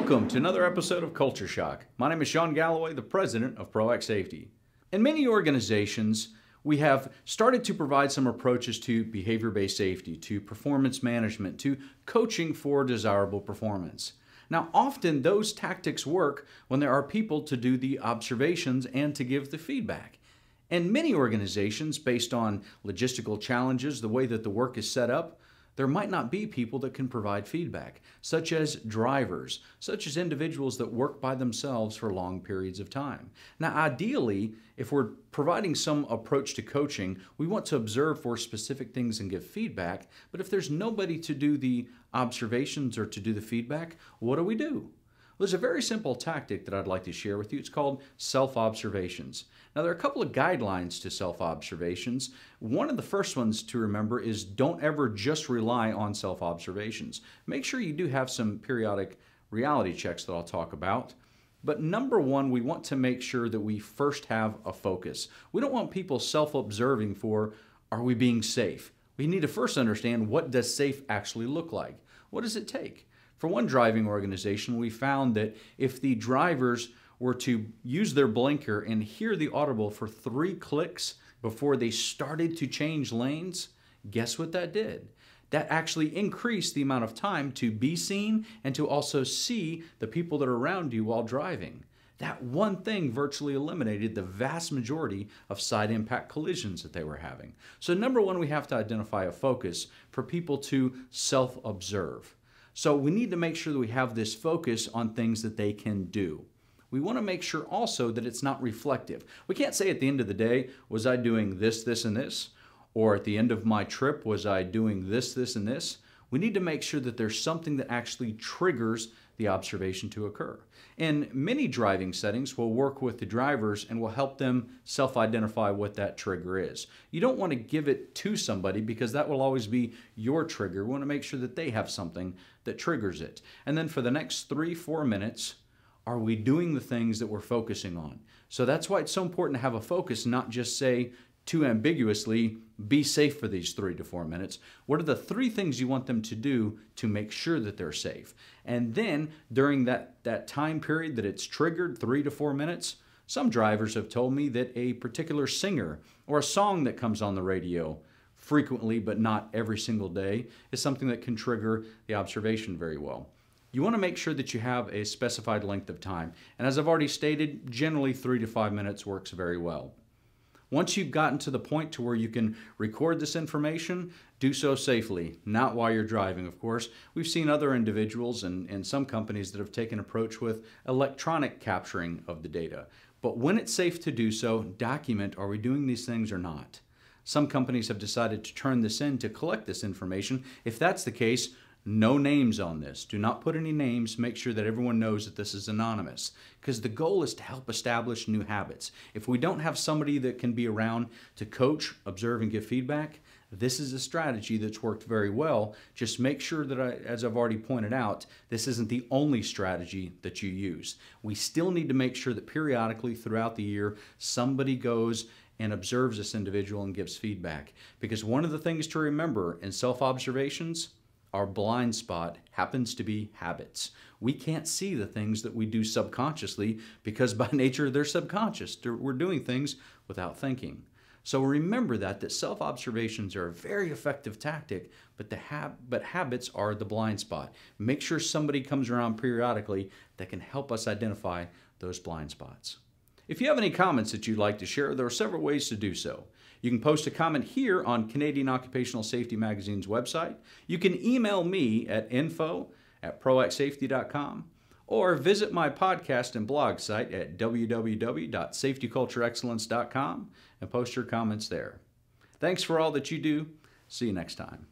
Welcome to another episode of Culture Shock. My name is Shawn Galloway, the president of ProAct Safety. In many organizations, we have started to provide some approaches to behavior-based safety, to performance management, to coaching for desirable performance. Now, often those tactics work when there are people to do the observations and to give the feedback. In many organizations, based on logistical challenges, the way that the work is set up, there might not be people that can provide feedback, such as drivers, such as individuals that work by themselves for long periods of time. Now, ideally, if we're providing some approach to coaching, we want to observe for specific things and give feedback, but if there's nobody to do the observations or to do the feedback, what do? Well, there's a very simple tactic that I'd like to share with you. It's called self-observations. Now, there are a couple of guidelines to self-observations. One of the first ones to remember is don't ever just rely on self-observations. Make sure you do have some periodic reality checks that I'll talk about. But number one, we want to make sure that we first have a focus. We don't want people self-observing for, are we being safe? We need to first understand, what does safe actually look like? What does it take? For one driving organization, we found that if the drivers were to use their blinker and hear the audible for 3 clicks before they started to change lanes, guess what that did? That actually increased the amount of time to be seen and to also see the people that are around you while driving. That one thing virtually eliminated the vast majority of side impact collisions that they were having. So number one, we have to identify a focus for people to self-observe. So we need to make sure that we have this focus on things that they can do. We want to make sure also that it's not reflective. We can't say at the end of the day, was I doing this, this, and this? Or at the end of my trip, was I doing this, this, and this? We need to make sure that there's something that actually triggers the observation to occur. In many driving settings, we'll work with the drivers and we'll help them self-identify what that trigger is. You don't want to give it to somebody because that will always be your trigger. We want to make sure that they have something that triggers it. And then for the next 3-4 minutes, are we doing the things that we're focusing on? So that's why it's so important to have a focus, not just say too ambiguously, be safe for these 3 to 4 minutes. What are the 3 things you want them to do to make sure that they're safe? And then during that time period that it's triggered, 3 to 4 minutes, some drivers have told me that a particular singer or a song that comes on the radio frequently, but not every single day, is something that can trigger the observation very well. You want to make sure that you have a specified length of time. And as I've already stated, generally 3 to 5 minutes works very well. Once you've gotten to the point to where you can record this information, do so safely, not while you're driving, of course. We've seen other individuals and some companies that have taken an approach with electronic capturing of the data. But when it's safe to do so, document, are we doing these things or not? Some companies have decided to turn this in to collect this information. If that's the case, no names on this. Do not put any names. Make sure that everyone knows that this is anonymous, because the goal is to help establish new habits. If we don't have somebody that can be around to coach, observe, and give feedback, this is a strategy that's worked very well. Just make sure that, as I've already pointed out, this isn't the only strategy that you use. We still need to make sure that periodically throughout the year, somebody goes and observes this individual and gives feedback. Because one of the things to remember in self-observations, our blind spot happens to be habits. We can't see the things that we do subconsciously because by nature they're subconscious. We're doing things without thinking. So remember that self-observations are a very effective tactic, but habits are the blind spot. Make sure somebody comes around periodically that can help us identify those blind spots. If you have any comments that you'd like to share, there are several ways to do so. You can post a comment here on Canadian Occupational Safety Magazine's website. You can email me at info@proactsafety.com or visit my podcast and blog site at www.safetycultureexcellence.com and post your comments there. Thanks for all that you do. See you next time.